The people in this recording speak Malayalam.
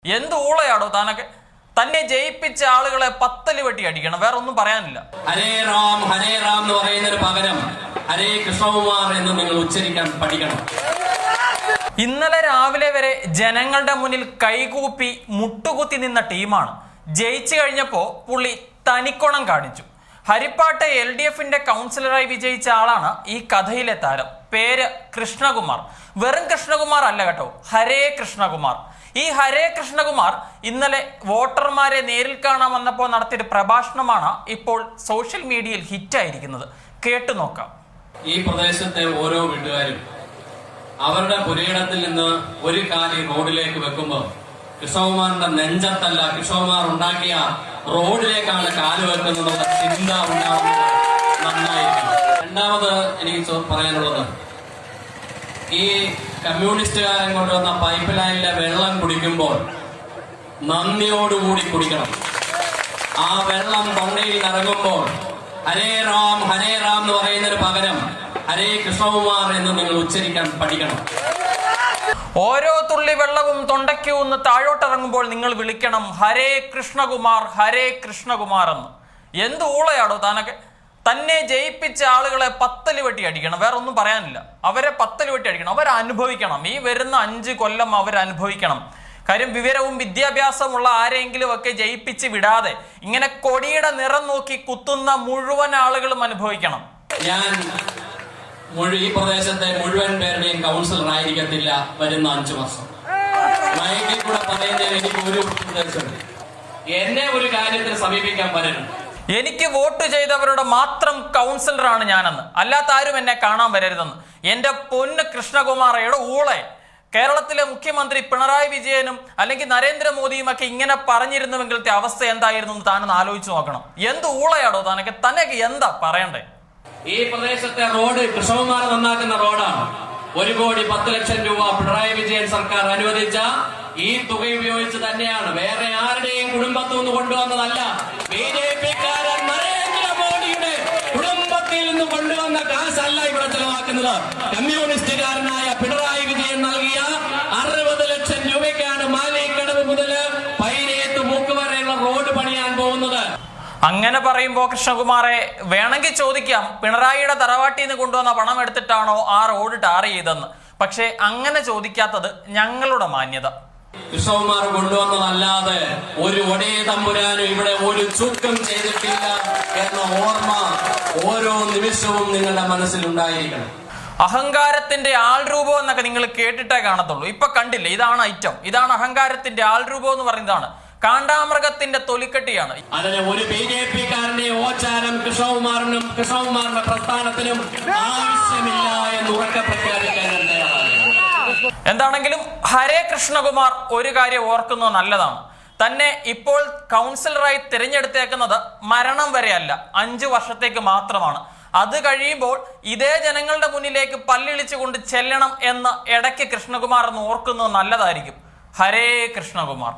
എന്ത് ഊളയാടോ താനൊക്കെ? തന്നെ ജയിപ്പിച്ച ആളുകളെ പത്തല് വെട്ടി അടിക്കണം, വേറെ ഒന്നും പറയാനില്ല. ഹരേ റാം എന്ന് പറയുന്നതിന് പകരം ഹരേ കൃഷ്ണകുമാർ എന്ന് നിങ്ങൾ ഉച്ചരിക്കാൻ പഠിക്കണം. ഇന്നലെ രാവിലെ വരെ ജനങ്ങളുടെ മുന്നിൽ കൈകൂപ്പി മുട്ടുകുത്തി നിന്ന ടീമാണ്. ജയിച്ചു കഴിഞ്ഞപ്പോ പുള്ളി തനിക്കൊണം കാണിച്ചു. ഹരിപ്പാട്ടെ LDFന്റെ കൗൺസിലറായി വിജയിച്ച ആളാണ് ഈ കഥയിലെ താരം. പേര് കൃഷ്ണകുമാർ. വെറും കൃഷ്ണകുമാർ അല്ല കേട്ടോ, ഹരേ കൃഷ്ണകുമാർ. ഈ ഹരേ കൃഷ്ണകുമാർ ഇന്നലെ വോട്ടർമാരെ നേരിൽ കാണാൻ വന്നപ്പോൾ നടത്തിയൊരു പ്രഭാഷണമാണ് ഇപ്പോൾ സോഷ്യൽ മീഡിയയിൽ ഹിറ്റായിരിക്കുന്നത്. കേട്ടു നോക്കാം. ഈ പ്രദേശത്തെ ഓരോ വീട്ടുകാരും അവരുടെ പുരയിടത്തിൽ നിന്ന് ഒരു കാലി റോഡിലേക്ക് വെക്കുമ്പോൾ കൃഷ്ണകുമാറിന്റെ നെഞ്ചത്തല്ല, കൃഷ്ണകുമാർ ഉണ്ടാക്കിയ റോഡിലേക്കാണ് കാല് വെക്കുന്നതെന്നുള്ള ചിന്ത ഉണ്ടാവുന്നത് നന്നായിരിക്കും. രണ്ടാമത് എനിക്ക് പറയാനുള്ളത്, ഈ കമ്മ്യൂണിസ്റ്റുകാരൻ കൊണ്ടുവന്ന പൈപ്പ് ലൈനിലെ വെള്ളം കുടിക്കുമ്പോൾ നന്ദിയോടുകൂടി കുടിക്കണം. ആ വെള്ളം തൊണ്ടയിൽ ഇറങ്ങുമ്പോൾ ഹരേ റാം എന്ന് പറയുന്നതിന് പകരം ഹരേ കൃഷ്ണകുമാർ എന്ന് നിങ്ങൾ ഉച്ചരിക്കാൻ പഠിക്കണം. ഓരോ തുള്ളി വെള്ളവും തൊണ്ടയ്ക്ക് ഒന്ന് താഴോട്ടിറങ്ങുമ്പോൾ നിങ്ങൾ വിളിക്കണം ഹരേ കൃഷ്ണകുമാർ എന്ന്. എന്ത് ഊളയാടോ താനൊക്കെ? തന്നെ ജയിപ്പിച്ച ആളുകളെ പത്തല് വെട്ടി അടിക്കണം, വേറെ ഒന്നും പറയാനില്ല. അവരെ പത്തല് വെട്ടി അടിക്കണം, അവരനുഭവിക്കണം. ഈ വരുന്ന 5 കൊല്ലം അവരനുഭവിക്കണം. കാര്യം വിവരവും വിദ്യാഭ്യാസമുള്ള ആരെങ്കിലും ഒക്കെ ജയിപ്പിച്ച് വിടാതെ ഇങ്ങനെ കൊടിയുടെ നിറം നോക്കി കുത്തുന്ന മുഴുവൻ ആളുകളും അനുഭവിക്കണം. ഞാൻ ഈ പ്രദേശത്തെ മുഴുവൻ പേരുടെയും കൗൺസിലർ ആയിരിക്കത്തില്ല വരുന്ന 5 വർഷം. മൈക്കിൽ കൂടെ പറയുന്നതിന് എനിക്ക് ഒരു ഉദ്ദേശമുണ്ട്. എന്നെ ഒരു കാര്യത്തിൽ സമീപിക്കാൻ വരണം. എനിക്ക് വോട്ട് ചെയ്തവരുടെ മാത്രം കൗൺസിലറാണ് ഞാനെന്ന്, അല്ലാത്ത ആരും എന്നെ കാണാൻ വരരുതെന്ന്. എന്റെ പൊന്ന് കൃഷ്ണകുമാറയുടെ ഊളെ, കേരളത്തിലെ മുഖ്യമന്ത്രി പിണറായി വിജയനും അല്ലെങ്കിൽ നരേന്ദ്രമോദിയും ഒക്കെ ഇങ്ങനെ പറഞ്ഞിരുന്നുവെങ്കിലത്തെ അവസ്ഥ എന്തായിരുന്നു എന്ന് താനൊന്ന് ആലോചിച്ച് നോക്കണം. എന്ത് ഊളയാടോ താനൊക്കെ? തന്നെയൊക്കെ എന്താ പറയണ്ടേ? ഈ പ്രദേശത്തെ റോഡ് കൃഷ്ണകുമാർ നന്നാക്കുന്ന റോഡാണ്. 1,10,00,000 രൂപ പിണറായി വിജയൻ സർക്കാർ അനുവദിച്ച ഈ തുക ഉപയോഗിച്ച് തന്നെയാണ്. വേറെ ആരുടെയും കുടുംബത്തിൽ നിന്ന് കൊണ്ടുവന്നതല്ല. BJP-ക്കാരൻ നരേന്ദ്രമോദിയുടെ കുടുംബത്തിൽ നിന്ന് കൊണ്ടുവന്ന കാശല്ല ഇവിടെ ചെലവാക്കുന്നത്. കമ്മ്യൂണിസ്റ്റുകാരനായ പിണറായി വിജയൻ നൽകിയ 60 ലക്ഷം രൂപയ്ക്കാണ് മാലിക്കടവ് മുതൽ പൈനേത്ത് മൂക്ക് വരെയുള്ള റോഡ് പണിയാൻ പോകുന്നത്. അങ്ങനെ പറയുമ്പോ കൃഷ്ണകുമാറെ വേണമെങ്കിൽ ചോദിക്കാം, പിണറായിയുടെ തറവാട്ടിൽ നിന്ന് കൊണ്ടുവന്ന പണം എടുത്തിട്ടാണോ ആ റോഡ് ടാർ ചെയ്തെന്ന്. പക്ഷെ അങ്ങനെ ചോദിക്കാത്തത് ഞങ്ങളുടെ മാന്യത. കൃഷ്ണകുമാർ കൊണ്ടുവന്നതല്ലാതെ ഒരു ഒടേ തമ്പുരാനും ഇവിടെ ഒരു ചുക്കം ചെയ്തിട്ടില്ല എന്ന ഓർമ്മ ഓരോ നിമിഷവും നിങ്ങളുടെ മനസ്സിലുണ്ടായിരിക്കണം. അഹങ്കാരത്തിന്റെ ആൾരൂപം എന്നൊക്കെ നിങ്ങൾ കേട്ടിട്ടേ കാണത്തുള്ളൂ. ഇപ്പൊ കണ്ടില്ലേ, ഇതാണ് ഐറ്റം. ഇതാണ് അഹങ്കാരത്തിന്റെ ആൾരൂപം എന്ന് പറയുന്നതാണ്. കാണ്ടാമൃഗത്തിന്റെ തൊലിക്കെട്ടിയാണ്. അതിന് ഒരു BJP-ക്കാരന്റെ ഓച്ചാരം കൃഷ്ണകുമാറിനും കൃഷ്ണകുമാറിന്റെ പ്രസ്ഥാനത്തിനും ആവശ്യമില്ല എന്ന് ഉറക്കെ പ്രഖ്യാപിക്കാൻ. എന്താണെങ്കിലും ഹരേ കൃഷ്ണകുമാർ ഒരു കാര്യം ഓർക്കുന്നത് നല്ലതാണ്. തന്നെ ഇപ്പോൾ കൗൺസിലറായി തിരഞ്ഞെടുത്തേക്കുന്നത് മരണം വരെയല്ല, 5 വർഷത്തേക്ക് മാത്രമാണ്. അത് കഴിയുമ്പോൾ ഇതേ ജനങ്ങളുടെ മുന്നിലേക്ക് പല്ലിളിച്ചുകൊണ്ട് ചെല്ലണം എന്ന് ഇടയ്ക്ക് കൃഷ്ണകുമാർ എന്ന് ഓർക്കുന്നത് നല്ലതായിരിക്കും. ഹരേ കൃഷ്ണകുമാർ.